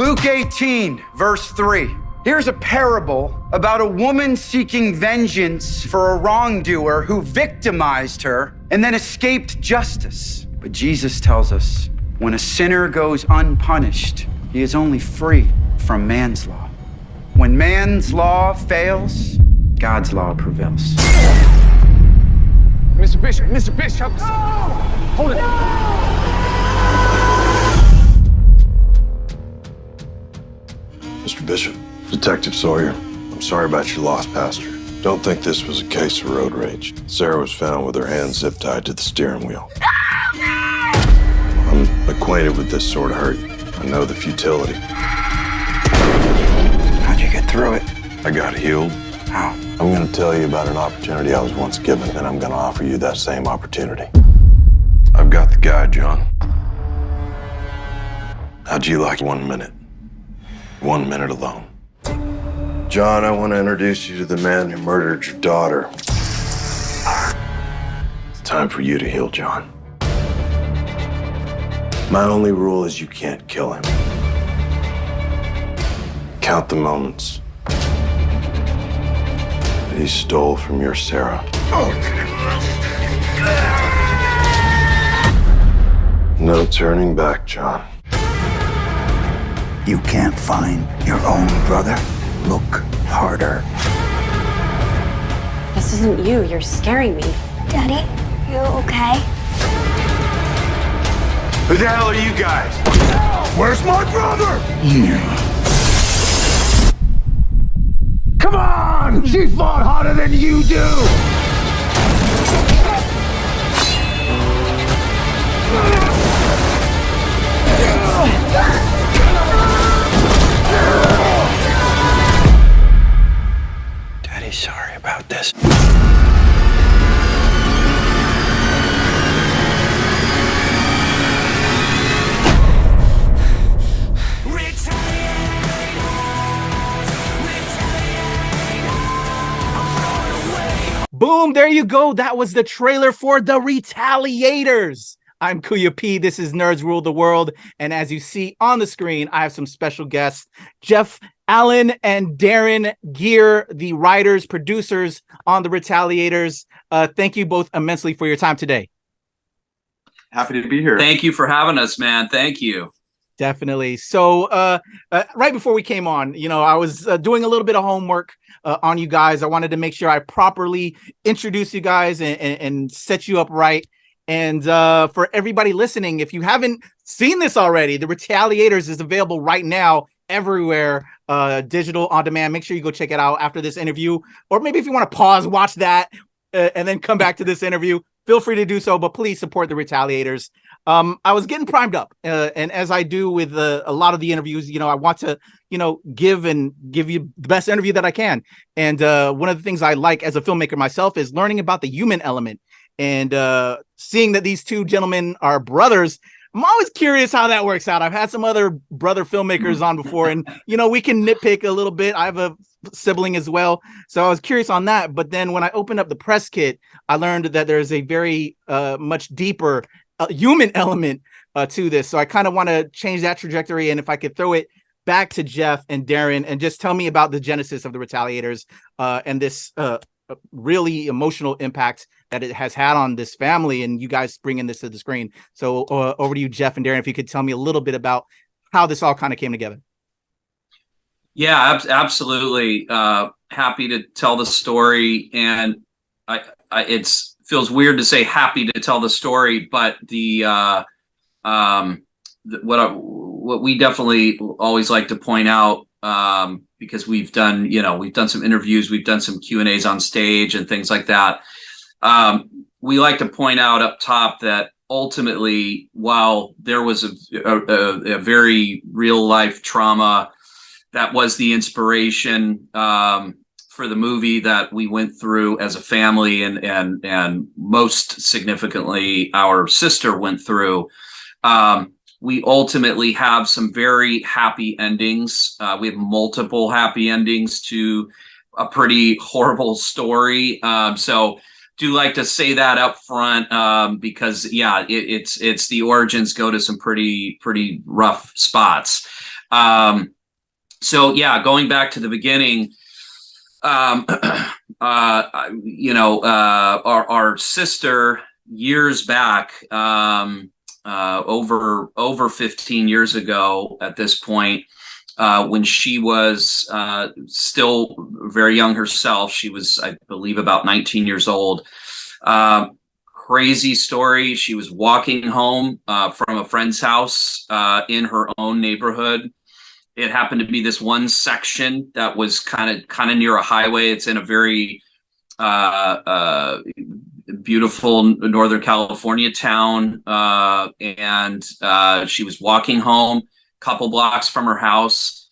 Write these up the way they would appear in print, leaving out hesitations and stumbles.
Luke 18, verse 3. Here's a parable about a woman seeking vengeance for a wrongdoer who victimized her and then escaped justice. But Jesus tells us when a sinner goes unpunished, he is only free from man's law. When man's law fails, God's law prevails. Mr. Bishop, no! Hold it. Mr. Bishop, Detective Sawyer, I'm sorry about your loss, Pastor. Don't think this was a case of road rage. Sarah was found with her hands zip-tied to the steering wheel. I'm acquainted with this sort of hurt. I know the futility. How'd you get through it? I got healed. How? I'm going to tell you about an opportunity I was once given, and I'm going to offer you that same opportunity. I've got the guy, John. How'd you like 1 minute? 1 minute alone. John, I want to introduce you to the man who murdered your daughter. It's time for you to heal John. My only rule is you can't kill him. Count the moments that he stole from your Sarah. No turning back, John. You can't find your own brother? Look harder. This isn't you. You're scaring me. Daddy, you okay? Who the hell are you guys? Where's my brother? Come on! She fought harder than you do! Daddy's sorry about this. Boom, there you go. That was the trailer for The Retaliators. I'm Kuya P. This is Nerds Rule the World. And as you see on the screen, I have some special guests, Jeff, Alan, and Darren Geare, the writers, producers on The Retaliators. Thank you both immensely for your time today. Happy to be here. Thank you for having us, man. Thank you. Definitely. So right before we came on, I was doing a little bit of homework on you guys. I wanted to make sure I properly introduce you guys and set you up right. And for everybody listening, if you haven't seen this already, The Retaliators is available right now everywhere, digital on demand. Make sure you go check it out after this interview. Or maybe if you want to pause, watch that, and then come back to this interview, feel free to do so. But please support The Retaliators. I was getting primed up, and as I do with a lot of the interviews, I want to, give you the best interview that I can. And one of the things I like as a filmmaker myself is learning about the human element and seeing that these two gentlemen are brothers. I'm always curious how that works out. I've had some other brother filmmakers on before, and we can nitpick a little bit. I have a sibling as well, so I was curious on that. But then when I opened up the press kit, I learned that there's a very much deeper human element to this. So I kind of want to change that trajectory. And if I could throw it back to Jeff and Darren and just tell me about the genesis of The Retaliators and this really emotional impact that it has had on this family and you guys bringing this to the screen. So over to you, Jeff and Darren, if you could tell me a little bit about how this all kind of came together. Yeah, absolutely. Happy to tell the story. And it's feels weird to say happy to tell the story, but what we definitely always like to point out, because we've done some interviews, we've done some Q&As on stage and things like that. We like to point out up top that ultimately, while there was a very real life trauma that was the inspiration for the movie that we went through as a family, and most significantly our sister went through, we ultimately have some very happy endings. We have multiple happy endings to a pretty horrible story. So do like to say that up front, because yeah, it's the origins go to some pretty rough spots. So yeah, going back to the beginning, our sister years back, over 15 years ago at this point, when she was still very young herself. She was, I believe, about 19 years old. Crazy story. She was walking home from a friend's house in her own neighborhood. It happened to be this one section that was kind of near a highway. It's in a very beautiful Northern California town, and she was walking home a couple blocks from her house,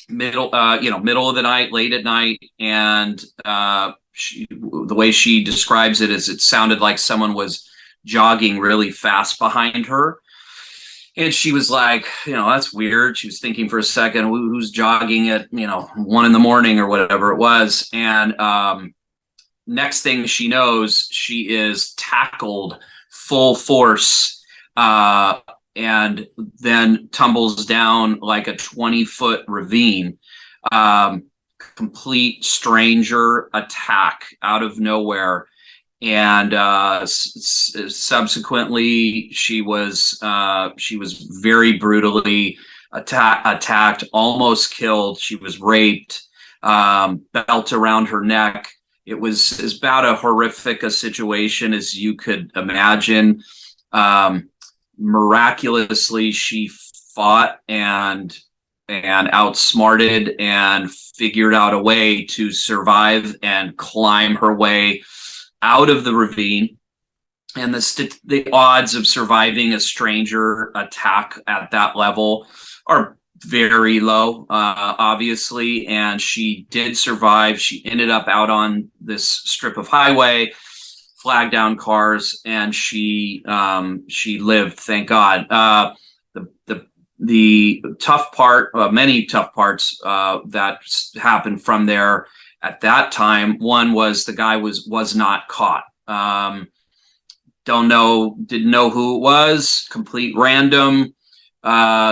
middle of the night, late at night, and the way she describes it is it sounded like someone was jogging really fast behind her. And she was like, that's weird. She was thinking for a second, who's jogging at, 1 a.m. or whatever it was. And next thing she knows, she is tackled full force and then tumbles down like a 20-foot ravine. Complete stranger attack out of nowhere. And subsequently, she was very brutally attacked, almost killed. She was raped, belt around her neck. It was about a horrific a situation as you could imagine. Miraculously, she fought and outsmarted and figured out a way to survive and climb her way out of the ravine. And the odds of surviving a stranger attack at that level are very low, obviously. And she did survive. She ended up out on this strip of highway, flagged down cars, and she lived, thank God. The tough part, many tough parts that happened from there at that time. One was the guy was not caught. Didn't know who it was, complete random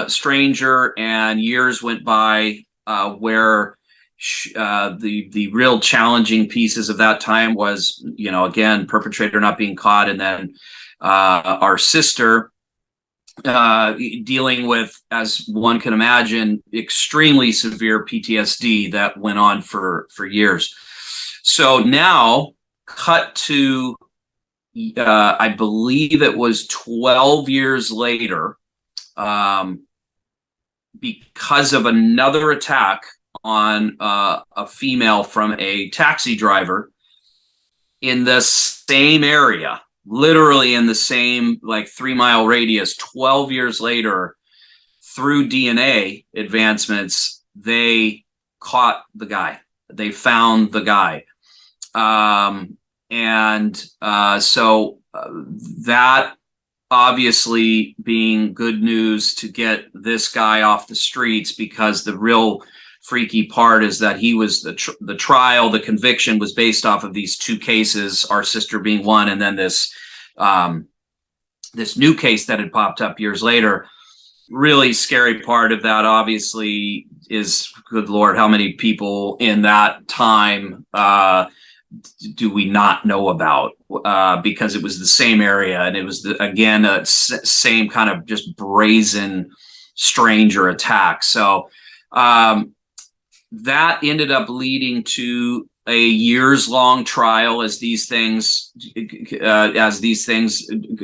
stranger, and years went by where the real challenging pieces of that time was, again, perpetrator not being caught, and then our sister dealing with, as one can imagine, extremely severe PTSD that went on for years. So now, cut to, I believe it was 12 years later, because of another attack on a female from a taxi driver in the same area. Literally in the same 3-mile radius. 12 years later, through DNA advancements, they caught the guy. They found the guy. So that obviously being good news to get this guy off the streets, because the real freaky part is that he was the trial, the conviction was based off of these two cases, our sister being one, and then this new case that had popped up years later. Really scary part of that, obviously, is, good Lord, how many people in that time do we not know about? Because it was the same area, and it was again a same kind of just brazen stranger attack. So that ended up leading to a years-long trial, as these things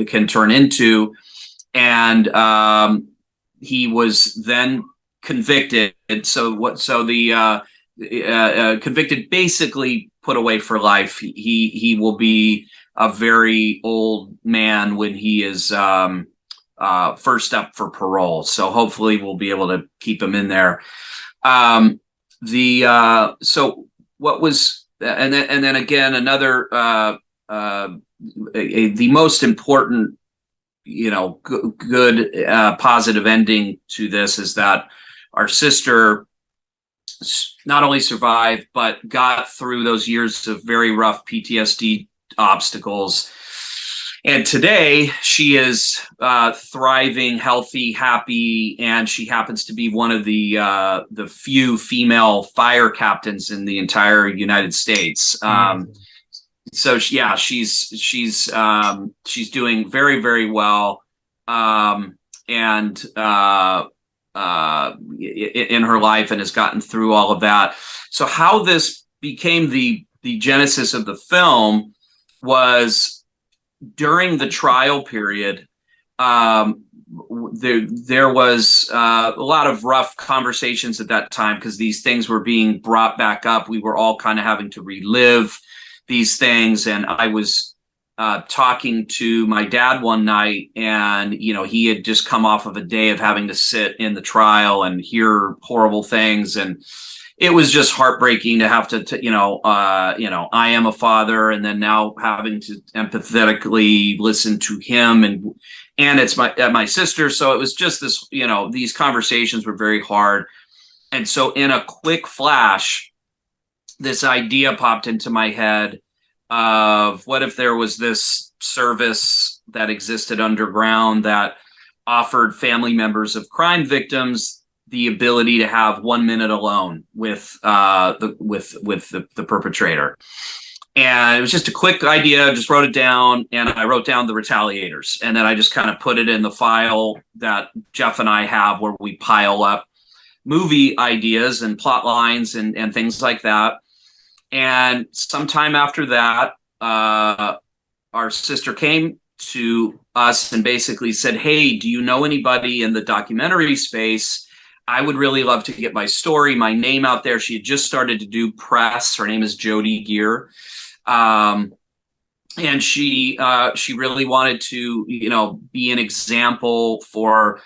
can turn into, and he was then convicted. Convicted, basically put away for life. He will be a very old man when he is first up for parole. So hopefully we'll be able to keep him in there. So what was, and then again, another, the most important, good, positive ending to this is that our sister not only survived, but got through those years of very rough PTSD obstacles And today she is thriving, healthy, happy, and she happens to be one of the few female fire captains in the entire United States. So she's doing very, very well, and in her life, and has gotten through all of that. So how this became the genesis of the film was during the trial period. There was a lot of rough conversations at that time because these things were being brought back up. We were all kind of having to relive these things, and I was talking to my dad one night, and he had just come off of a day of having to sit in the trial and hear horrible things, and it was just heartbreaking to have to I am a father, and then now having to empathetically listen to him, and it's my sister. So it was just this, these conversations were very hard. And so in a quick flash, this idea popped into my head of what if there was this service that existed underground that offered family members of crime victims the ability to have 1 minute alone with the perpetrator. And it was just a quick idea, just wrote it down, and I wrote down the Retaliators, and then I just kind of put it in the file that Jeff and I have where we pile up movie ideas and plot lines and things like that. And sometime after that, our sister came to us and basically said, hey, do you know anybody in the documentary space? I would really love to get my story, my name out there. She had just started to do press. Her name is Jody Geare. And she really wanted to, be an example for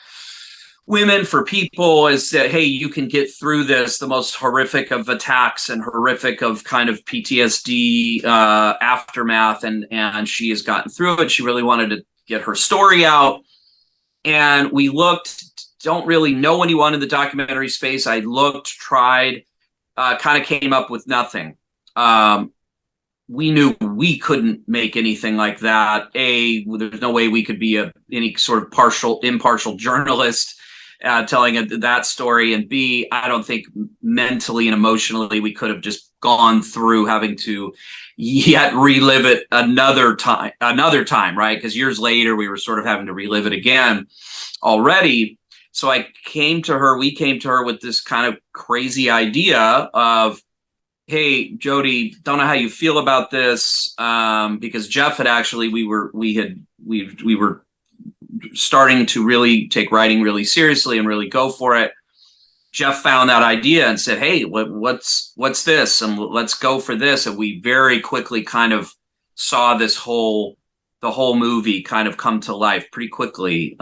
women, for people, is that, hey, you can get through this, the most horrific of attacks and horrific of kind of PTSD aftermath. And she has gotten through it. She really wanted to get her story out. And we don't really know anyone in the documentary space. I looked, tried, kind of came up with nothing. We knew we couldn't make anything like that. There's no way we could be any sort of impartial journalist telling that story. And B, I don't think mentally and emotionally we could have just gone through having to yet relive it another time, right? Because years later, we were sort of having to relive it again already. So we came to her with this kind of crazy idea of, hey, Jody, don't know how you feel about this, because Jeff had actually, we were starting to really take writing really seriously and really go for it. Jeff found that idea and said, hey, what's this? And let's go for this. And we very quickly kind of saw the whole movie kind of come to life pretty quickly.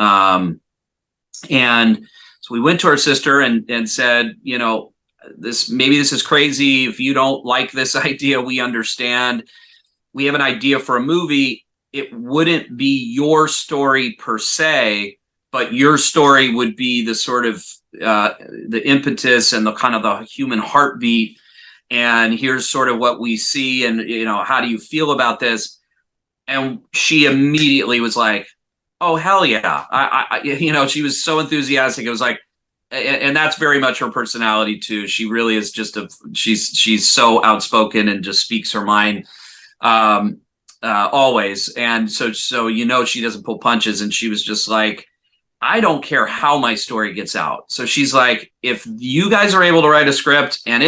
And so we went to our sister and said, maybe this is crazy. If you don't like this idea, we understand. We have an idea for a movie. It wouldn't be your story per se, but your story would be the sort of the impetus and the kind of the human heartbeat. And here's sort of what we see. And, how do you feel about this? And she immediately was like, oh, hell yeah. She was so enthusiastic. It was like, and that's very much her personality too. She really is just she's so outspoken and just speaks her mind always. And so she doesn't pull punches. And she was just like, I don't care how my story gets out. So she's like, if you guys are able to write a script and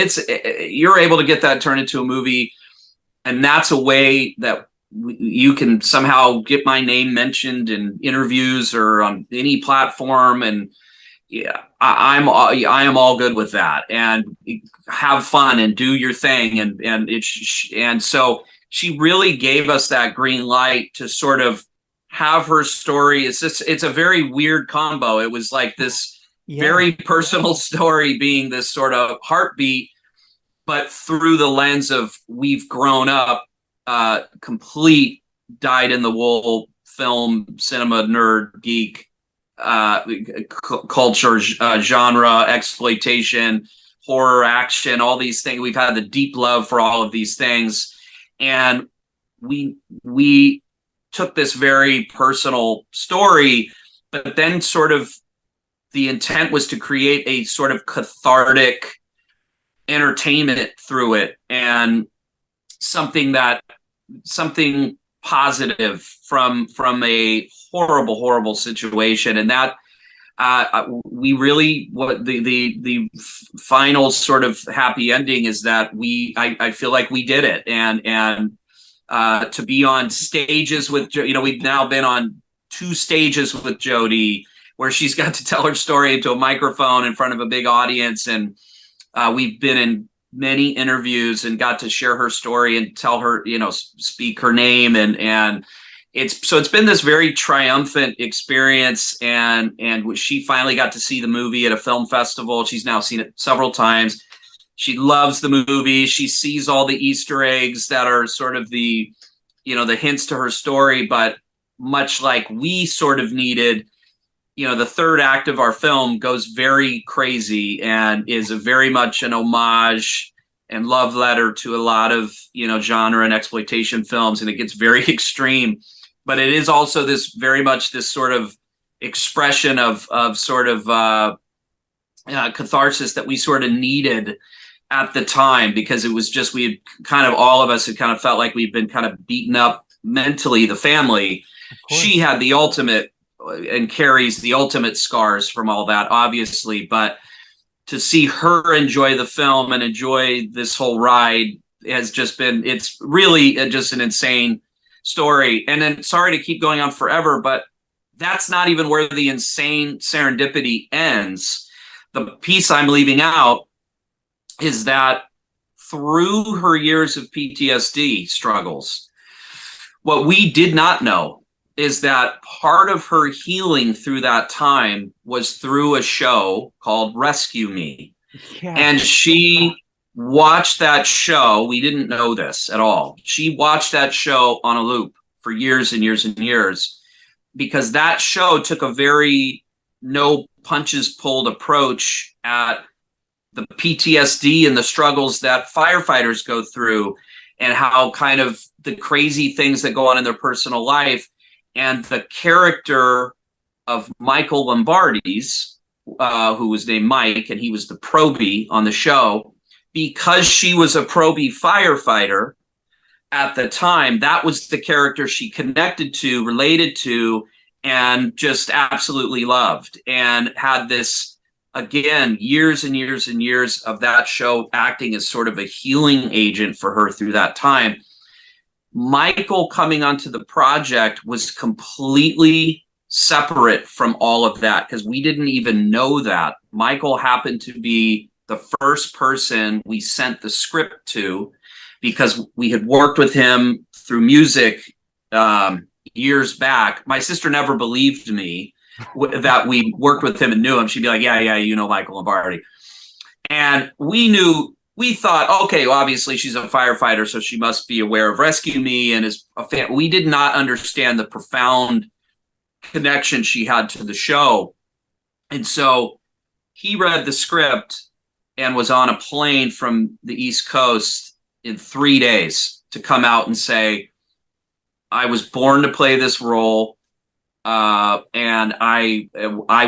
you're able to get that turned into a movie, and that's a way that you can somehow get my name mentioned in interviews or on any platform, and yeah, I am all good with that, and have fun and do your thing, and so she really gave us that green light to sort of have her story. It's a very weird combo. It was like this very personal story being this sort of heartbeat, but through the lens of we've grown up, complete dyed-in-the-wool film, cinema nerd, geek, culture, genre, exploitation, horror, action, all these things. We've had the deep love for all of these things, and we took this very personal story, but then sort of the intent was to create a sort of cathartic entertainment through it, and something positive from a horrible situation. And that we really, what the final sort of happy ending is that I feel like we did it. And to be on stages with, we've now been on 2 stages with Jodi where she's got to tell her story into a microphone in front of a big audience. And we've been in many interviews and got to share her story and tell her, speak her name. And it's been this very triumphant experience. And she finally got to see the movie at a film festival. She's now seen it several times. She loves the movie. She sees all the Easter eggs that are sort of the hints to her story. But much like we sort of needed, the third act of our film goes very crazy and is very much an homage and love letter to a lot of, genre and exploitation films. And it gets very extreme, but it is also very much this sort of expression of sort of catharsis that we sort of needed at the time, because it was just, all of us had kind of felt like we'd been kind of beaten up mentally, the family. She had the ultimate and carries the ultimate scars from all that, obviously, but to see her enjoy the film and enjoy this whole ride has just been, it's really just an insane story. And then, sorry to keep going on forever, but that's not even where the insane serendipity ends. The piece I'm leaving out is that through her years of PTSD struggles, what we did not know is that part of her healing through that time was through a show called Rescue Me. Yeah. And she watched that show. We didn't know this at all. She watched that show on a loop for years and years and years, because that show took a very no punches pulled approach at the PTSD and the struggles that firefighters go through, and how kind of the crazy things that go on in their personal life. And the character of Michael Lombardi's, who was named Mike, and he was the probie on the show, because she was a probie firefighter at the time, that was the character she connected to, related to, and just absolutely loved. And had this, again, years and years and years of that show acting as sort of a healing agent for her through that time. Michael coming onto the project was completely separate from all of that, because we didn't even know that. Michael happened to be the first person we sent the script to, because we had worked with him through music years back. My sister never believed me that we worked with him and knew him. She'd be like, yeah, Michael Lombardi. And we thought, okay, well, obviously she's a firefighter, so she must be aware of Rescue Me and is a fan. We did not understand the profound connection she had to the show. And so he read the script and was on a plane from the East Coast in 3 days to come out and say, I was born to play this role, and I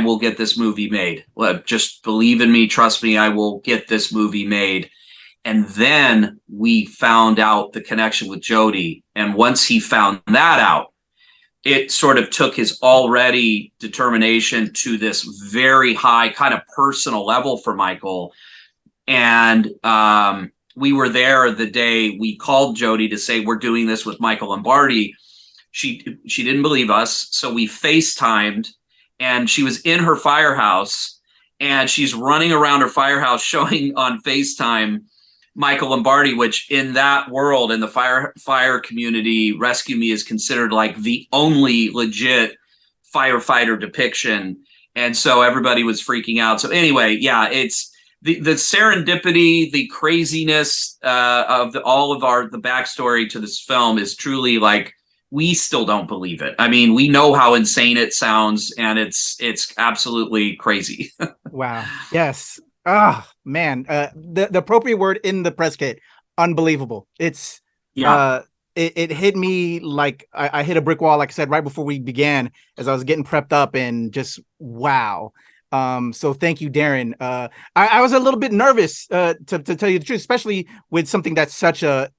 will get this movie made. Just believe in me, trust me, I will get this movie made. And then we found out the connection with Jodi. And once he found that out, it sort of took his already determination to this very high kind of personal level for Michael. And we were there the day we called Jodi to say, we're doing this with Michael Lombardi. She didn't believe us. So we FaceTimed, and she was in her firehouse, and she's running around her firehouse showing on FaceTime Michael Lombardi, which in that world, in the fire community, Rescue Me is considered like the only legit firefighter depiction. And so everybody was freaking out. So anyway, yeah, it's the serendipity, the craziness of all of the backstory to this film is truly like, we still don't believe it. I mean, we know how insane it sounds, and it's absolutely crazy. Wow. Yes. Ah, man. The appropriate word in the press kit, unbelievable. It's it hit me like I hit a brick wall, like I said, right before we began, as I was getting prepped up, and just wow. So thank you, Darren. I was a little bit nervous, to tell you the truth, especially with something that's such a,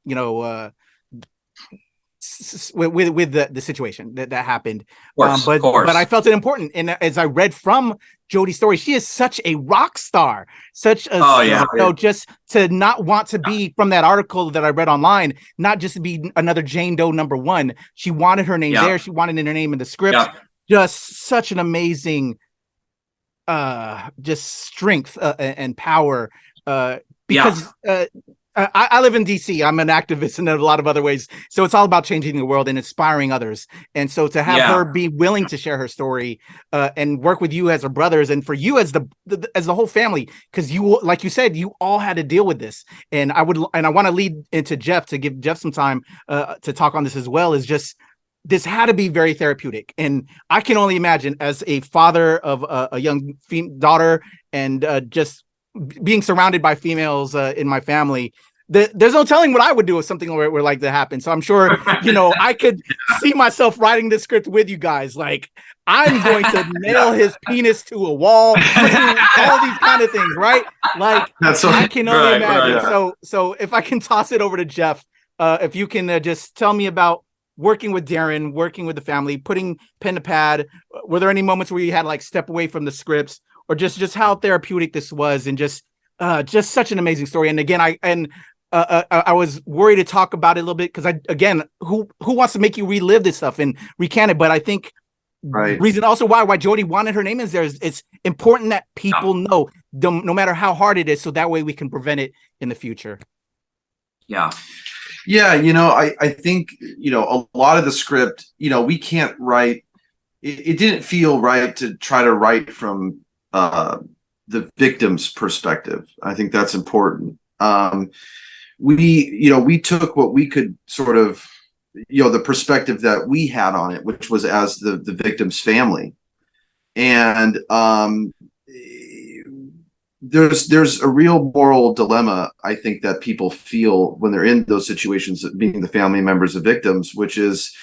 with the situation that happened. Of course. But I felt it important. And as I read from Jodi's story, she is such a rock star, such a, just to not want to be, from that article that I read online, not just to be another Jane Doe #1. She wanted her name there. She wanted her name in the script. Just such an amazing, just strength and power, because I live in DC. I'm an activist in a lot of other ways. So it's all about changing the world and inspiring others. And so to have her be willing to share her story, and work with you as her brothers, and for you as the whole family, because you, like you said, you all had to deal with this. And I want to lead into Jeff, to give Jeff some time to talk on this as well, is just, this had to be very therapeutic. And I can only imagine, as a father of a young daughter, and just being surrounded by females in my family, there's no telling what I would do if something were like to happen. So I'm sure, I could see myself writing this script with you guys. Like, I'm going to nail his penis to a wall, all these kind of things, right? Like, I can only imagine. So if I can toss it over to Jeff, if you can just tell me about working with Darren, working with the family, putting pen to pad. Were there any moments where you had like step away from the scripts, or just how therapeutic this was, and just such an amazing story? And again, I was worried to talk about it a little bit, because who wants to make you relive this stuff and recant it? But I think reason also why Jodi wanted her name in there is, it's important that people know, no matter how hard it is, so that way we can prevent it in the future. I think, a lot of the script, we can't write. It didn't feel right to try to write from the victim's perspective. I think that's important. We took what we could sort of, the perspective that we had on it, which was as the victim's family. And there's a real moral dilemma, I think, that people feel when they're in those situations, being the family members of victims, which is,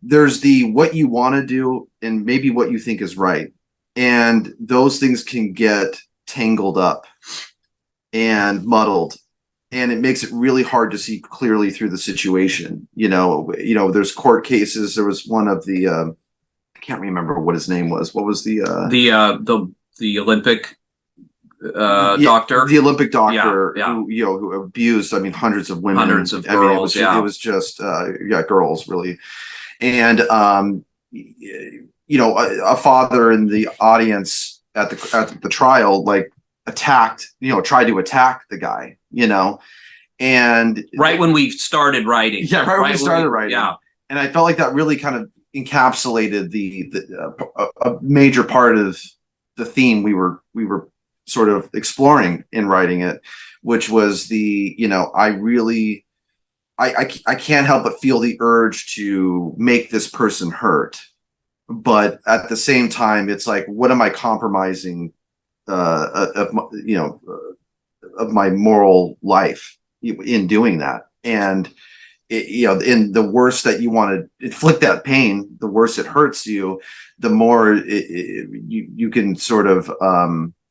there's the what you want to do and maybe what you think is right. And those things can get tangled up and muddled, and it makes it really hard to see clearly through the situation. There's court cases. There was one of the I can't remember what his name was. What was the Olympic doctor? The Olympic doctor who abused, hundreds of women, hundreds of girls. It was just girls, really. And a father in the audience at the trial, like, attacked, tried to attack the guy, and right when we started writing. Right when we started writing. And I felt like that really kind of encapsulated a major part of the theme we were sort of exploring in writing it, which was I can't help but feel the urge to make this person hurt, but at the same time, it's like, what am I compromising of my moral life in doing that? And in the worse that you want to inflict that pain, the worse it hurts you, the more you can sort of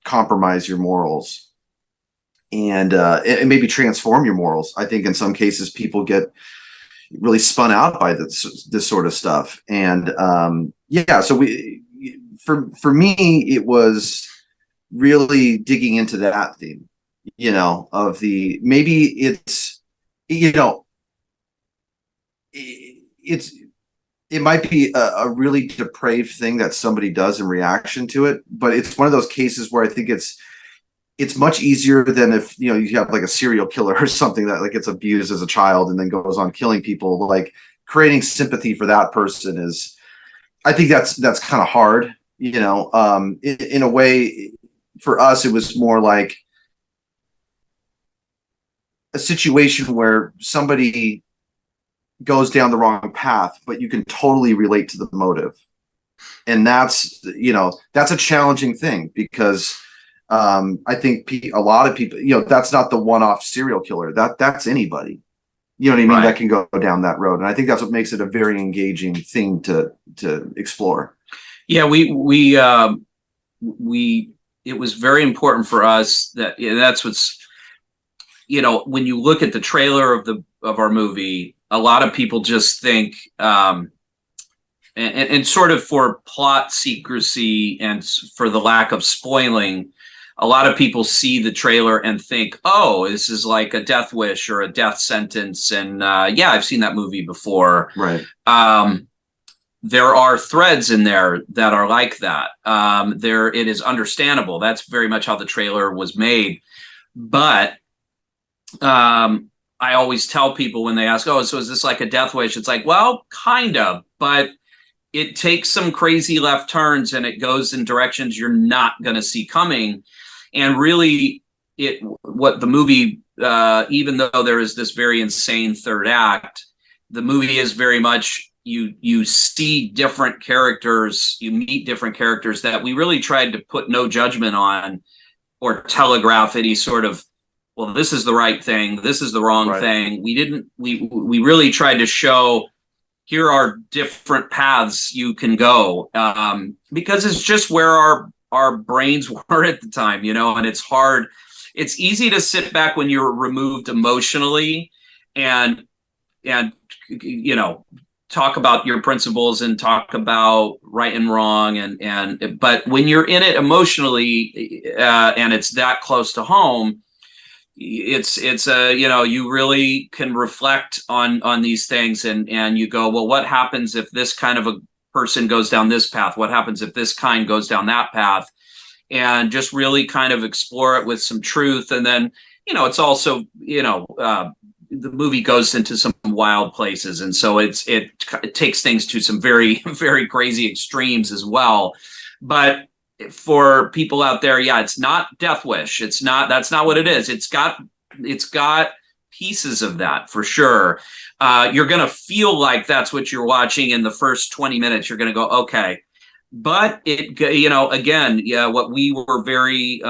compromise your morals and maybe transform your morals. I think in some cases people get really spun out by this sort of stuff. And so for me, it was really digging into that theme, of the, maybe it's, it might be a really depraved thing that somebody does in reaction to it, but it's one of those cases where I think it's much easier than if, you have like a serial killer or something that like gets abused as a child and then goes on killing people. Like, creating sympathy for that person is, I think that's kind of hard, in a way. For us, it was more like a situation where somebody goes down the wrong path, but you can totally relate to the motive. And that's a challenging thing, because I think a lot of people, that's not the one-off serial killer. That's anybody, You know what I mean? Right. That can go down that road. And I think that's what makes it a very engaging thing to explore. Yeah, it was very important for us that, that's what's, when you look at the trailer of our movie, a lot of people just think, and sort of for plot secrecy and for the lack of spoiling, a lot of people see the trailer and think, oh, this is like a death wish or a death sentence. And yeah, I've seen that movie before. Right. There are threads in there that are like that. It is understandable. That's very much how the trailer was made. But I always tell people when they ask, oh, so is this like a death wish? It's like, well, kind of, but it takes some crazy left turns and it goes in directions you're not going to see coming. And really, what the movie, even though there is this very insane third act, the movie is very much, you see different characters, you meet different characters that we really tried to put no judgment on or telegraph any sort of, well, this is the right thing, this is the wrong thing. We really tried to show, here are different paths you can go, because it's just where our brains were at the time, and it's hard. It's easy to sit back when you're removed emotionally and talk about your principles and talk about right and wrong, but when you're in it emotionally, and it's that close to home, it's you really can reflect on these things, and you go, well, what happens if this kind of a person goes down this path? What happens if this kind goes down that path? And just really kind of explore it with some truth. And then, it's also, the movie goes into some wild places. And so it takes things to some very, very crazy extremes as well. But for people out there, yeah, it's not Death Wish. That's not what it is. It's got pieces of that for sure. You're going to feel like that's what you're watching in the first 20 minutes. You're going to go, okay. But again, yeah, what we were very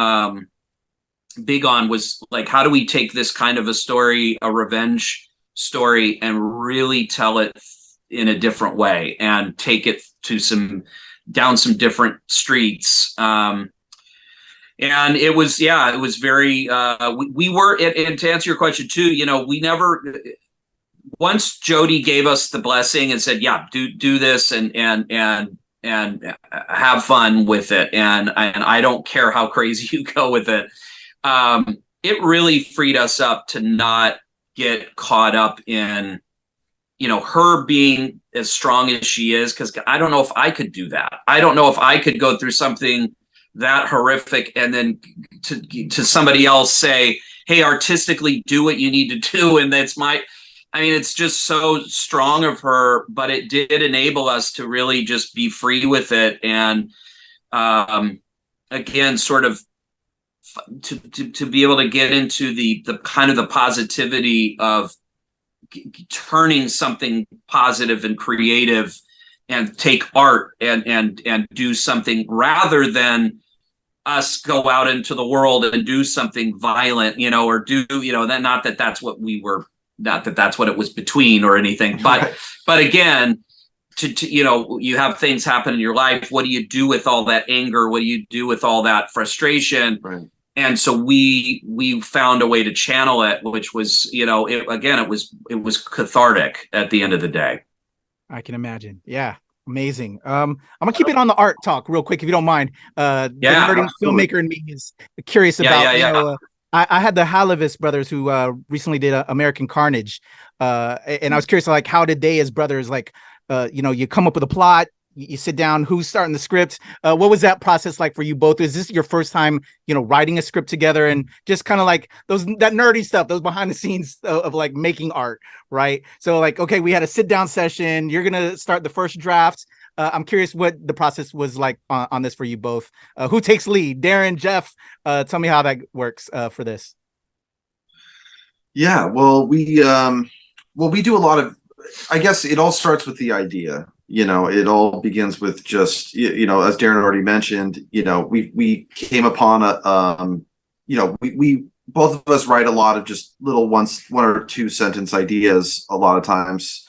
big on was like, how do we take this kind of a story, a revenge story, and really tell it in a different way and take it to down some different streets. And it was very, we were, and to answer your question too, we never, once Jody gave us the blessing and said, yeah, do this and have fun with it. And I don't care how crazy you go with it. It really freed us up to not get caught up in, her being as strong as she is. Cause I don't know if I could do that. I don't know if I could go through something that horrific and then to somebody else say, hey, artistically do what you need to do. And it's just so strong of her, but it did enable us to really just be free with it. And again, sort of to be able to get into the kind of the positivity of turning something positive and creative and take art and do something rather than us go out into the world and do something violent, or do, not that that's what we were, not that that's what it was between or anything, but again, to you have things happen in your life. What do you do with all that anger? What do you do with all that frustration? Right. And so we found a way to channel it, which was, it was cathartic at the end of the day. I can imagine. Yeah. Amazing. I'm gonna keep it on the art talk real quick, if you don't mind. The nerdy filmmaker in me is curious about, I had the Halavis brothers who recently did American Carnage. And I was curious, like, how did they as brothers, like, you come up with a plot, you sit down, who's starting the script? What was that process like for you both? Is this your first time, writing a script together, and just kind of like that nerdy stuff, those behind the scenes of like making art, right? So like, okay, we had a sit down session. You're going to start the first draft. I'm curious what the process was like on this for you both. Who takes lead? Darren, Jeff, tell me how that works for this. Yeah, well, we do a lot of, I guess it all starts with the idea. It all begins with just, as Darren already mentioned, we came upon we both of us write a lot of just little one or two sentence ideas a lot of times,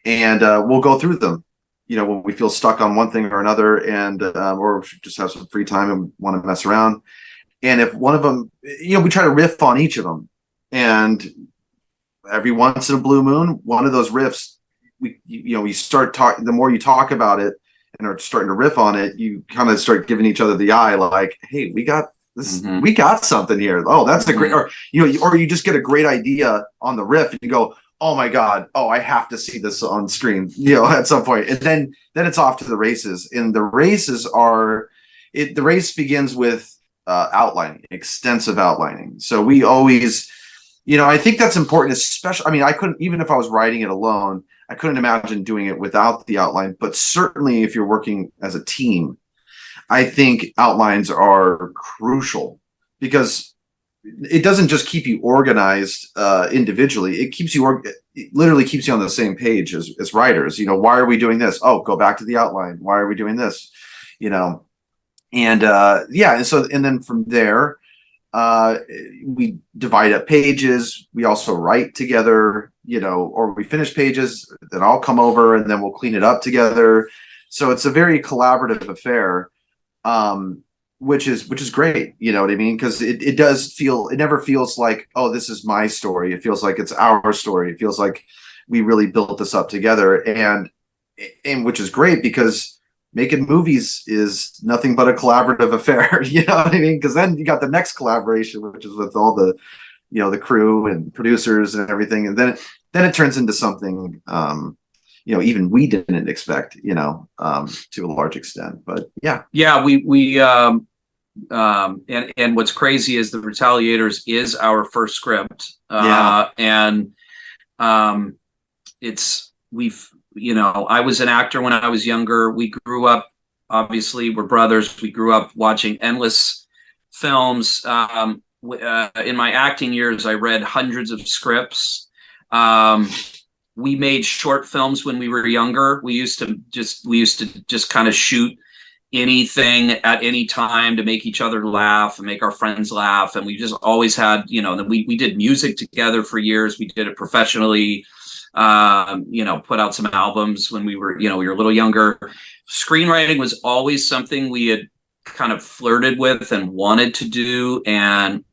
and we'll go through them. When we feel stuck on one thing or another, and or just have some free time and want to mess around. And if one of them, we try to riff on each of them, and every once in a blue moon, one of those riffs, we start talking. The more you talk about it and are starting to riff on it, you kind of start giving each other the eye, like, "Hey, we got this. We got something here. Oh, that's a great." Or or you just get a great idea on the riff, and you go, "Oh my God! Oh, I have to see this on screen." At some point, and then it's off to the races. And the races the race begins with outlining, extensive outlining. So we always, I think that's important, especially. I mean, I couldn't, even if I was writing it alone, I couldn't imagine doing it without the outline. But certainly, if you're working as a team, I think outlines are crucial, because it doesn't just keep you organized individually. It keeps you it literally keeps you on the same page as writers. Why are we doing this? Oh, go back to the outline. Why are we doing this? And and then from there, we divide up pages. We also write together, or we finish pages, then I'll come over and then we'll clean it up together. So it's a very collaborative affair. Which is great, you know what I mean? Because it never feels like, oh, this is my story. It feels like it's our story. It feels like we really built this up together, and which is great, because making movies is nothing but a collaborative affair. You know what I mean? Because then you got the next collaboration, which is with all the, the crew and producers and everything, and then it turns into something even we didn't expect, to a large extent. But yeah, we and what's crazy is the Retaliators is our first script. And I was an actor when I was younger. We grew up, obviously we're brothers. We grew up watching endless films. In my acting years, I read hundreds of scripts. We made short films when we were younger. We used to just kind of shoot anything at any time to make each other laugh and make our friends laugh. And we just always had, we did music together for years. We did it professionally, put out some albums when we were a little younger. Screenwriting was always something we had kind of flirted with and wanted to do. And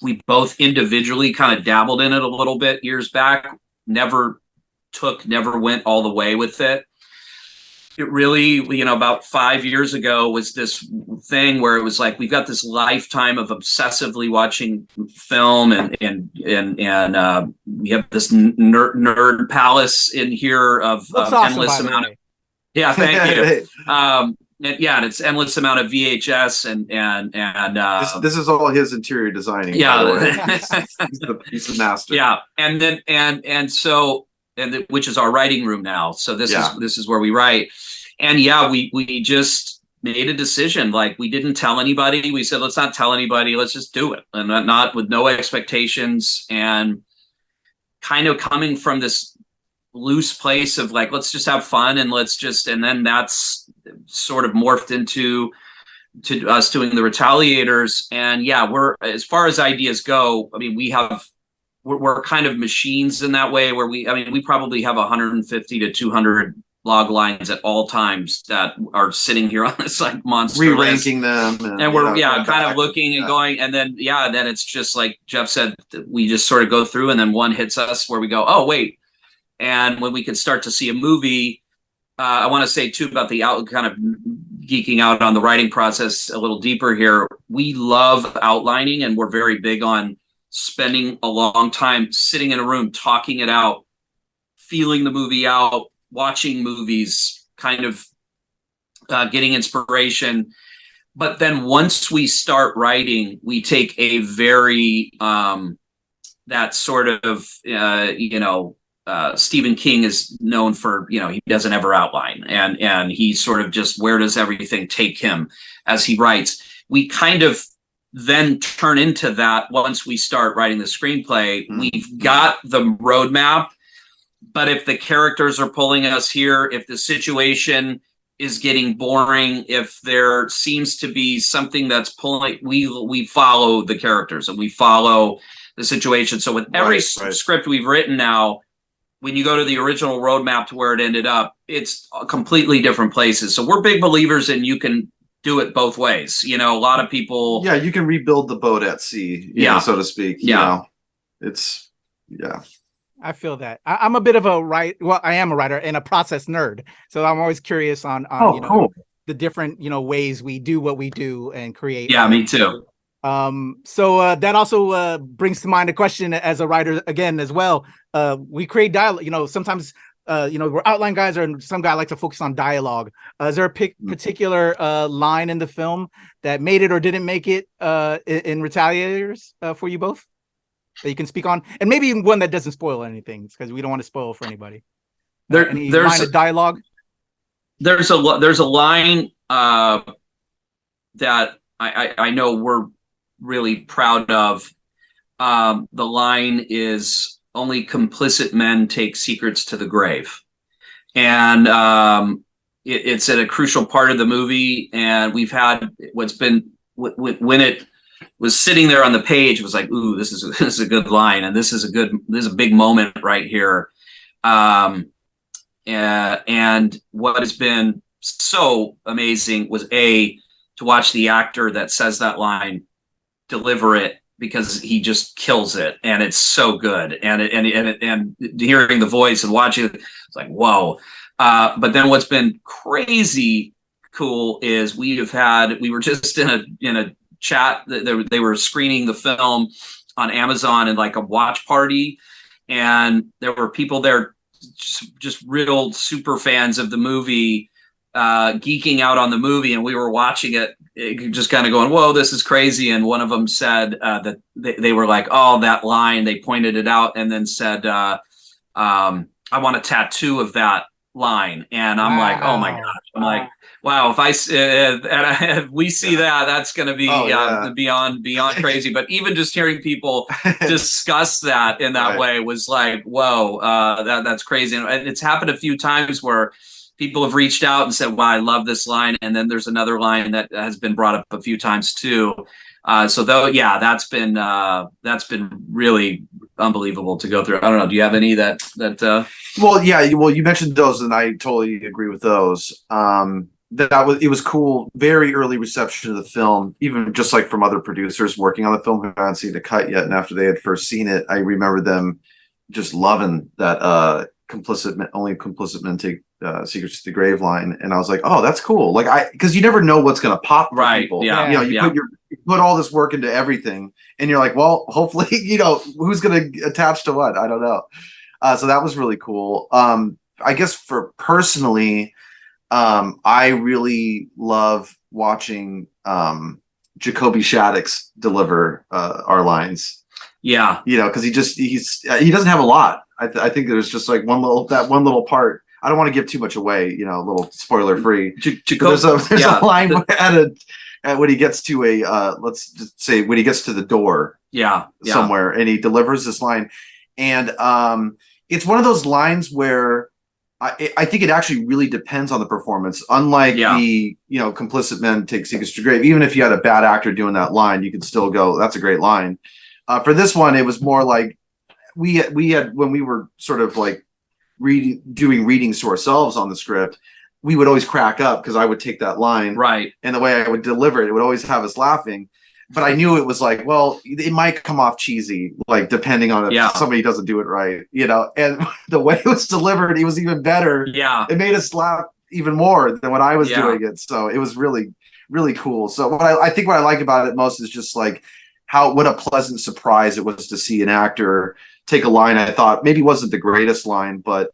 we both individually kind of dabbled in it a little bit years back. Never went all the way with it. It really, about 5 years ago was this thing where it was like, we've got this lifetime of obsessively watching film, and we have this nerd palace in here of endless amount of. Yeah, thank you. And it's endless amount of VHS and this is all his interior designing. Yeah, he's the master. Yeah, and then so. Which is our writing room now. So this is where we write. And we just made a decision. Like, we didn't tell anybody. We said, let's not tell anybody. Let's just do it. And not with no expectations, and kind of coming from this loose place of like, let's just have fun, and and then that's sort of morphed into us doing the Retaliators. And we're, as far as ideas go, I mean, we're kind of machines in that way, where we probably have 150 to 200 log lines at all times that are sitting here on this like monster re-ranking list. them, and we're kind of looking and going, and then then it's just like Jeff said, we just sort of go through, and then one hits us where we go, oh wait. And when we can start to see a movie, I want to say too about the kind of geeking out on the writing process a little deeper here. We love outlining, and we're very big on spending a long time sitting in a room, talking it out, feeling the movie out, watching movies, kind of getting inspiration. But then once we start writing, we take a very, that sort of, Stephen King is known for, he doesn't ever outline. And he sort of just, where does everything take him as he writes? We kind of then turn into that once we start writing the screenplay. We've got the roadmap, but if the characters are pulling us here, if the situation is getting boring, if there seems to be something that's pulling, we follow the characters and we follow the situation. So with every script we've written now, when you go to the original roadmap to where it ended up, it's completely different places. So we're big believers in you can do it both ways. You know, a lot of people. Yeah, you can rebuild the boat at sea, you know, so to speak. You know, it's, I feel that. I'm a bit of a I am a writer and a process nerd. So I'm always curious on you know, cool. the different, you know, ways we do what we do and create. Yeah, me too. So that also brings to mind a question as a writer again as well. We create dialogue, you know, sometimes you know, we're outline guys, or some guy likes to focus on dialogue. Is there a particular line in the film that made it or didn't make it in Retaliators for you both that you can speak on? And maybe one that doesn't spoil anything, because we don't want to spoil for anybody. Any line of dialogue? There's a line that I know we're really proud of. The line is, "Only complicit men take secrets to the grave." And it's at a crucial part of the movie. And we've had what's been, when it was sitting there on the page, it was like, ooh, this is a good line. And this is a big moment right here. And what has been so amazing was to watch the actor that says that line deliver it, because he just kills it, and it's so good. And hearing the voice and watching it, it's like, whoa. But then what's been crazy cool is we were just in a chat. They were screening the film on Amazon in like a watch party, and there were people there just real super fans of the movie, geeking out on the movie, and we were watching it just kind of going, whoa, this is crazy. And one of them said that they were like, oh, that line, they pointed it out and then said, I want a tattoo of that line. And I'm like, oh my gosh. I'm like, wow, if we see that, that's going to be beyond crazy. But even just hearing people discuss that in that way was like, whoa, that's crazy. And it's happened a few times where people have reached out and said, wow, I love this line. And then there's another line that has been brought up a few times too. So that's been really unbelievable to go through. I don't know. Do you have any that Well, you mentioned those, and I totally agree with those. It was cool. Very early reception of the film, even just like from other producers working on the film who hadn't seen the cut yet. And after they had first seen it, I remember them just loving that only complicit men take secrets to the grave line. And I was like, oh, that's cool. Like because you never know what's going to pop for people. Yeah. You know, you put all this work into everything, and you're like, well, hopefully, you know, who's going to attach to what? I don't know. So that was really cool. I guess for personally, I really love watching Jacoby Shaddix deliver our lines. Yeah, you know, because he doesn't have a lot. I think there's just like one little part. I don't want to give too much away, you know, a little spoiler free. There's a line when he gets to let's just say when he gets to the door, somewhere, and he delivers this line, and it's one of those lines where I think it actually really depends on the performance. Unlike the, you know, complicit men take secrets to grave, even if you had a bad actor doing that line, you could still go, that's a great line. For this one, it was more like we had when we were sort of like doing readings to ourselves on the script, we would always crack up because I would take that line, and the way I would deliver it would always have us laughing. But I knew it was like, well, it might come off cheesy, like depending on if somebody doesn't do it right, you know. And the way it was delivered, it was even better. Yeah, it made us laugh even more than when I was doing it. So it was really, really cool. So I think what I like about it most is just like what a pleasant surprise it was to see an actor take a line I thought maybe wasn't the greatest line, but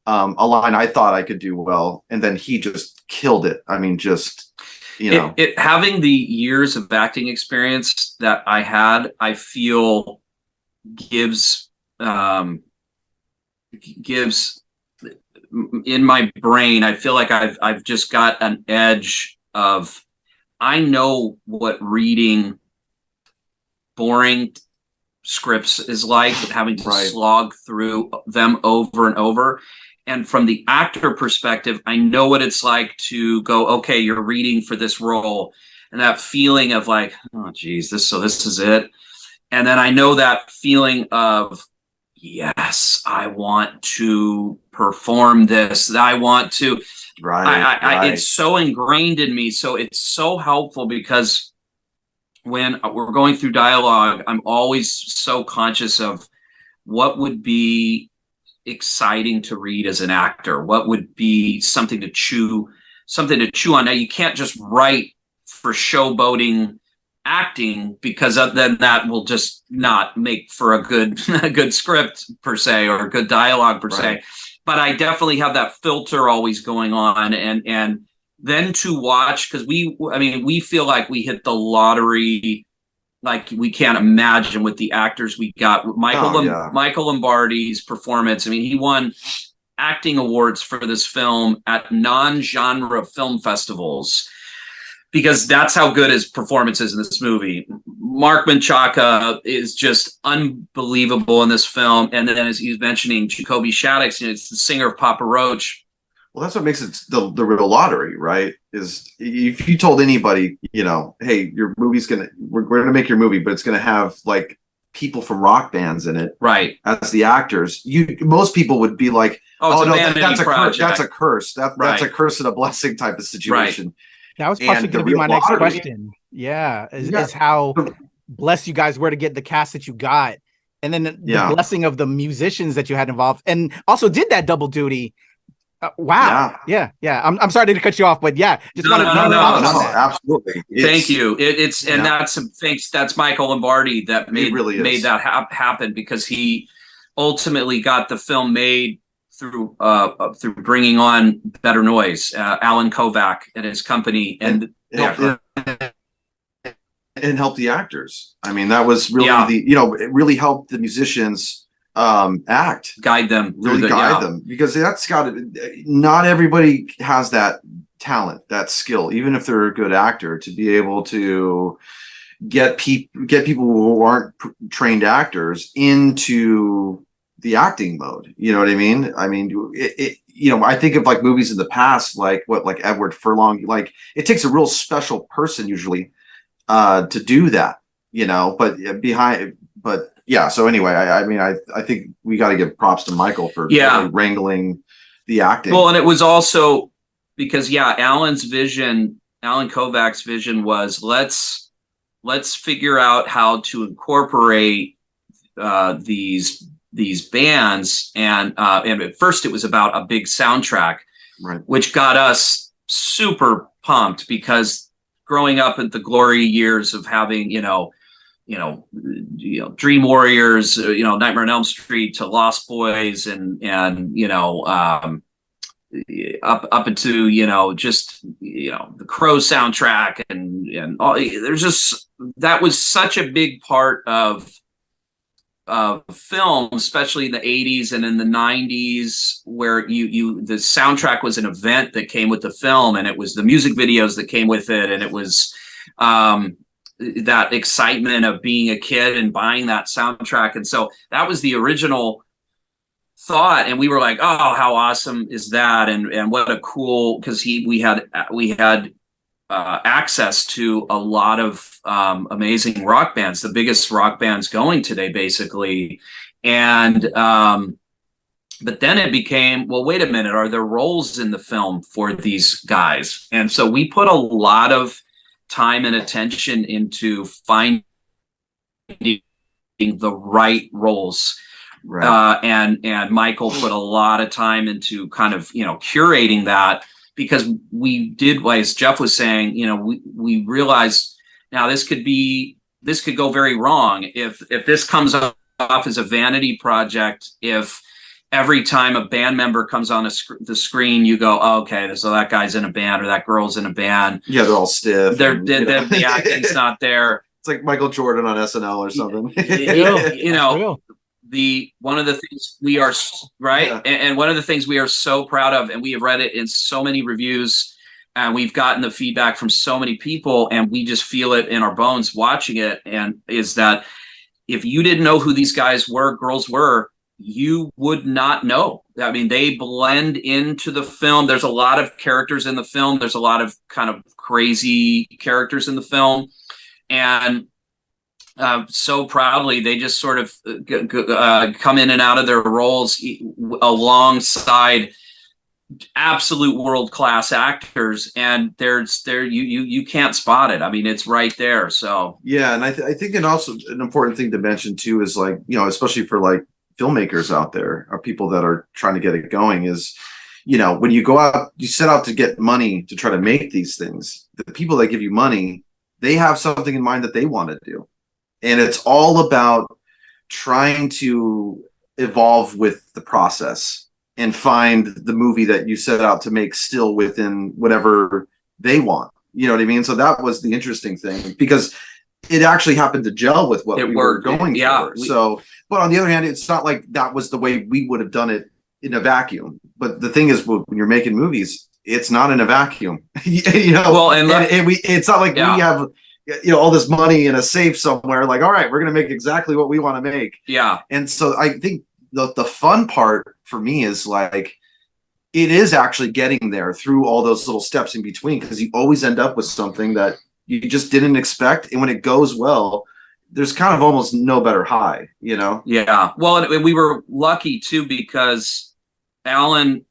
a line I thought I could do well, and then he just killed it. I mean, just. You know, having the years of acting experience that I had, I feel gives in my brain. I feel like I've just got an edge of, I know what reading boring scripts is like, having to slog through them over and over. And from the actor perspective, I know what it's like to go, okay, you're reading for this role, and that feeling of like, oh geez, this is it. And then I know that feeling of, yes, I want to perform this. I want to, Right. it's so ingrained in me. So it's so helpful, because when we're going through dialogue, I'm always so conscious of what would be exciting to read as an actor, what would be something to chew on. Now, you can't just write for showboating acting, because then that will just not make for a good script per se, or a good dialogue per se. But I definitely have that filter always going on, and then to watch, because we feel like we hit the lottery, like we can't imagine with the actors we got. Michael Lombardi's performance. I mean, he won acting awards for this film at non-genre film festivals, because that's how good his performance is in this movie. Mark Menchaca is just unbelievable in this film. And then, as he's mentioning, Jacoby Shaddix, it's the singer of Papa Roach. Well, that's what makes it the real lottery, right? Is if you told anybody, hey, your movie's we're going to make your movie, but it's going to have like people from rock bands in it, right, as the actors. Most people would be like, oh no, that's a curse. That's a curse. That's a curse and a blessing type of situation. Right. That was partially going to be my next question. Yeah, is how blessed you guys were to get the cast that you got, and then the blessing of the musicians that you had involved, and also did that double duty. Wow. Yeah. I'm sorry to cut you off, but just want to no, absolutely. Thank you. That's Michael Lombardi that made that happen, because he ultimately got the film made through bringing on Better Noise, Alan Kovac and his company, and help the actors. I mean, that was really it really helped the musicians guide them, because not everybody has that talent, that skill, even if they're a good actor, to be able to get people who aren't trained actors into the acting mode. You know what I mean? I mean, I think of like movies in the past, like Edward Furlong. Like, it takes a real special person usually to do that. So anyway, I think we got to give props to Michael for really wrangling the acting. Well, and it was also because Alan Kovac's vision was let's figure out how to incorporate these bands, and at first it was about a big soundtrack, right, which got us super pumped, because growing up in the glory years of having Dream Warriors, Nightmare on Elm Street to Lost Boys, and up into just the Crow soundtrack, and all. There's just, that was such a big part of film, especially in the 80s and in the 90s, where the soundtrack was an event that came with the film, and it was the music videos that came with it, and it was that excitement of being a kid and buying that soundtrack. And so that was the original thought, and we were like, oh, how awesome is that, and what a cool, because we had access to a lot of amazing rock bands, the biggest rock bands going today, basically. And but then it became, well, wait a minute, are there roles in the film for these guys? And so we put a lot of time and attention into finding the right roles. Right. And Michael put a lot of time into kind of, curating that, because we did, as Jeff was saying, we realized now this could go very wrong if this comes off as a vanity project. If every time a band member comes on the screen, you go, oh, okay, so that guy's in a band or that girl's in a band. Yeah, they're all stiff. The acting's not there. It's like Michael Jordan on SNL or something. One of the things we are and one of the things we are so proud of, and we have read it in so many reviews, and we've gotten the feedback from so many people, and we just feel it in our bones watching it, and is that if you didn't know who these guys were, girls were, you would not know. I mean, they blend into the film. There's a lot of characters in the film. There's a lot of kind of crazy characters in the film. And so proudly, they just sort of come in and out of their roles alongside absolute world-class actors, and you can't spot it. I mean, it's right there. So yeah, and I think it also an important thing to mention too is, like, you know, especially for like filmmakers out there or people that are trying to get it going, is, you know, when you go out, you set out to get money to try to make these things. The people that give you money, they have something in mind that they want to do, and it's all about trying to evolve with the process and find the movie that you set out to make still within whatever they want. You know what I mean? So that was the interesting thing, because it actually happened to gel with what we were going for. So, but on the other hand, it's not like that was the way we would have done it in a vacuum. But the thing is, when you're making movies, it's not in a vacuum. You know, well, and it's not like we have, you know, all this money in a safe somewhere. Like, all right, we're going to make exactly what we want to make. Yeah. And so I think the fun part for me is, like, it is actually getting there through all those little steps in between, because you always end up with something that you just didn't expect. And when it goes well, there's kind of almost no better high, you know? Yeah. Well, and we were lucky too, because Alan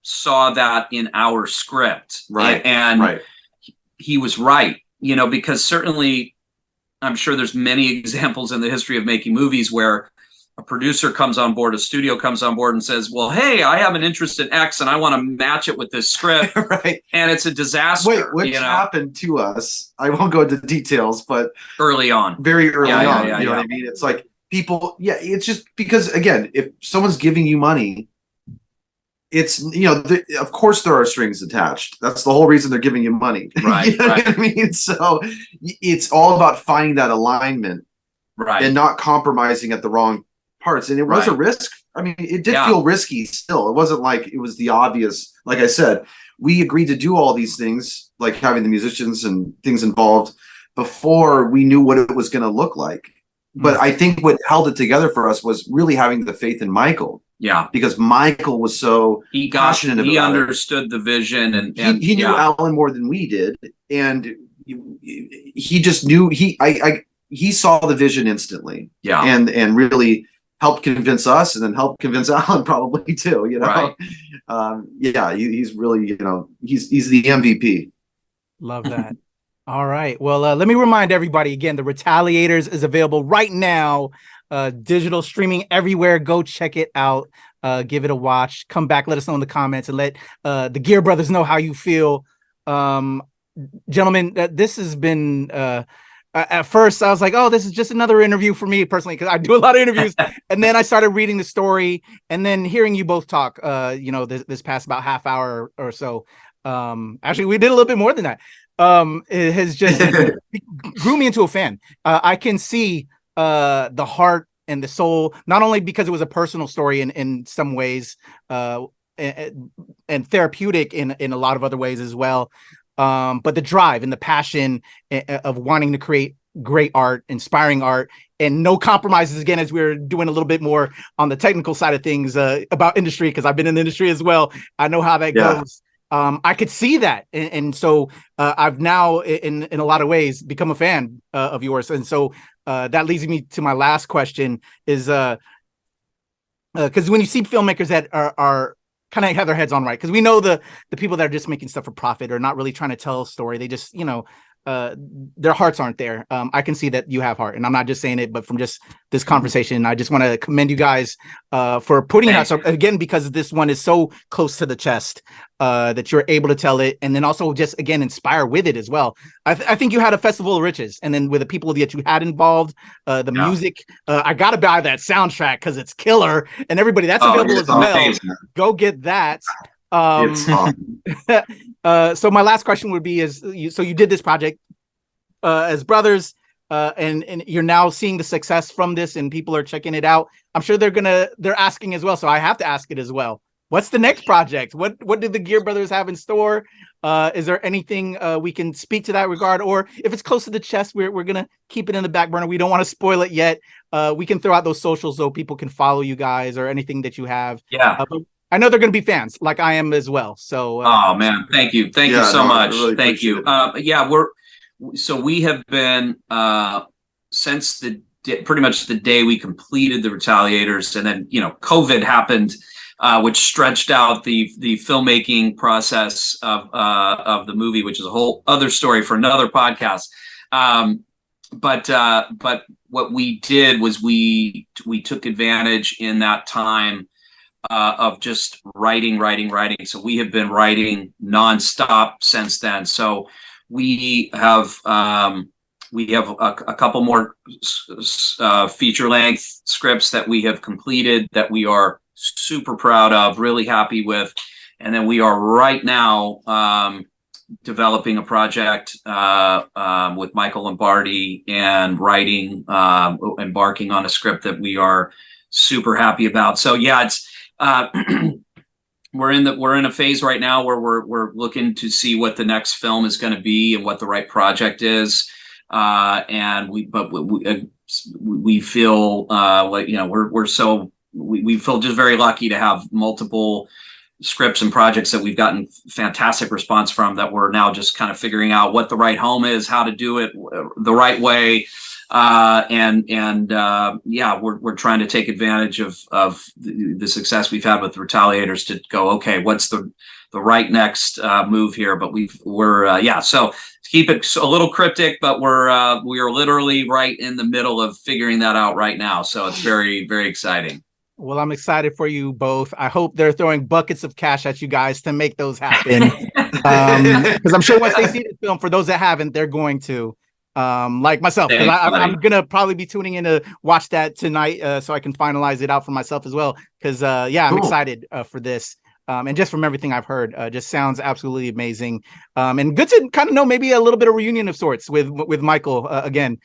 saw that in our script. Right. And he was right, you know, because certainly I'm sure there's many examples in the history of making movies where a producer comes on board, a studio comes on board and says, well, hey, I have an interest in X and I want to match it with this script. Right. And it's a disaster. Which happened to us. I won't go into details, but early on, very early on, you know what I mean? It's like people, it's just because, again, if someone's giving you money, it's, you know, of course there are strings attached. That's the whole reason they're giving you money. Right. You know what I mean? So it's all about finding that alignment, and not compromising at the wrong parts. And it was a risk. I mean, it did feel risky still. It wasn't like it was the obvious. Like I said, we agreed to do all these things, like having the musicians and things involved, before we knew what it was going to look like. But I think what held it together for us was really having the faith in Michael. Yeah. Because Michael was so passionate about it. He understood the vision, and he knew Alan more than we did. And he just knew, he saw the vision instantly. Yeah. And really helped convince us, and then helped convince Alan probably too, you know? Right. He's really, you know, he's the MVP. Love that. All right. Well, let me remind everybody again, the Retaliators is available right now. Digital streaming everywhere. Go check it out. Give it a watch. Come back. Let us know in the comments, and let the Geare Brothers know how you feel. Gentlemen, this has been... at first I was like, oh, this is just another interview for me personally, because I do a lot of interviews. And then I started reading the story, and then hearing you both talk, you know, this past about half hour or so. Actually, we did a little bit more than that. It has just grew me into a fan. I can see the heart and the soul, not only because it was a personal story in some ways, and therapeutic in a lot of other ways as well. But the drive and the passion of wanting to create great art, inspiring art, and no compromises, again, as we're doing a little bit more on the technical side of things about industry, because I've been in the industry as well. I know how that goes. I could see that. And so I've now, in a lot of ways, become a fan of yours. And so that leads me to my last question is, because when you see filmmakers that are kind of have their heads on right, because we know the people that are just making stuff for profit or not really trying to tell a story, they just, you know, their hearts aren't there. I can see that you have heart, and I'm not just saying it, but from just this conversation, I just want to commend you guys for putting it out. So again, because this one is so close to the chest, that you're able to tell it, and then also just, again, inspire with it as well. I think you had a festival of riches, and then with the people that you had involved, the music, I gotta buy that soundtrack because it's killer, and everybody, that's available as well. Amazing. Go get that. So my last question would be so you did this project as brothers, and you're now seeing the success from this, and people are checking it out. I'm sure they're asking as well, so I have to ask it as well. what's the next project? What do the Geare Brothers have in store? Is there anything we can speak to that regard? Or if it's close to the chest, we're gonna keep it in the back burner. We don't want to spoil it yet. We can throw out those socials so people can follow you guys or anything that you have. Yeah. But I know they're gonna be fans, like I am as well. So oh man, thank you so much. Really Thank you. Yeah, we have been since pretty much the day we completed the Retaliators, and then COVID happened, which stretched out the filmmaking process of the movie, which is a whole other story for another podcast. But what we did was we took advantage in that time of just writing. So we have been writing nonstop since then. So we have a couple more feature length scripts that we have completed that we are super proud of, really happy with. And then we are right now developing a project with Michael Lombardi and writing, embarking on a script that we are super happy about. So yeah, it's we're in a phase right now where we're looking to see what the next film is going to be and what the right project is. And we feel like we feel just very lucky to have multiple scripts and projects that we've gotten fantastic response from, that we're now just kind of figuring out what the right home is, how to do it the right way. Yeah, we're trying to take advantage of the success we've had with Retaliators to go, okay, what's the right next move here? But so to keep it a little cryptic, but we are literally right in the middle of figuring that out right now. So it's very, very exciting. Well, I'm excited for you both. I hope they're throwing buckets of cash at you guys to make those happen. Because I'm sure once they see the film, for those that haven't, they're going to. Like myself, because I'm gonna probably be tuning in to watch that tonight, so I can finalize it out for myself as well. Because I'm excited for this, and just from everything I've heard, just sounds absolutely amazing. And good to kind of know maybe a little bit of reunion of sorts with Michael again.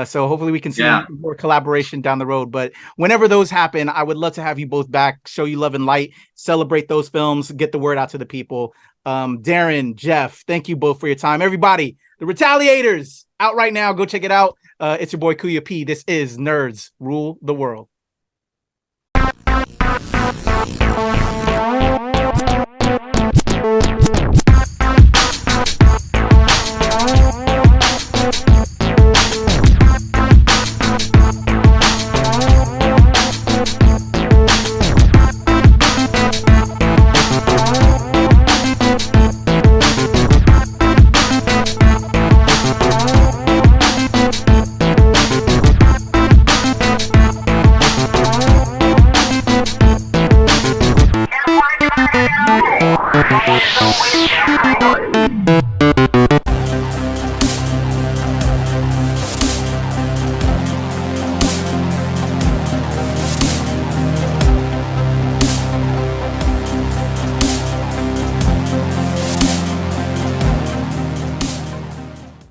So hopefully we can see more collaboration down the road. But whenever those happen, I would love to have you both back, show you love and light, celebrate those films, get the word out to the people. Darren, Jeff, thank you both for your time. Everybody, the Retaliators out right now. Go check it out. It's your boy Kuya P. This is Nerds Rule the World.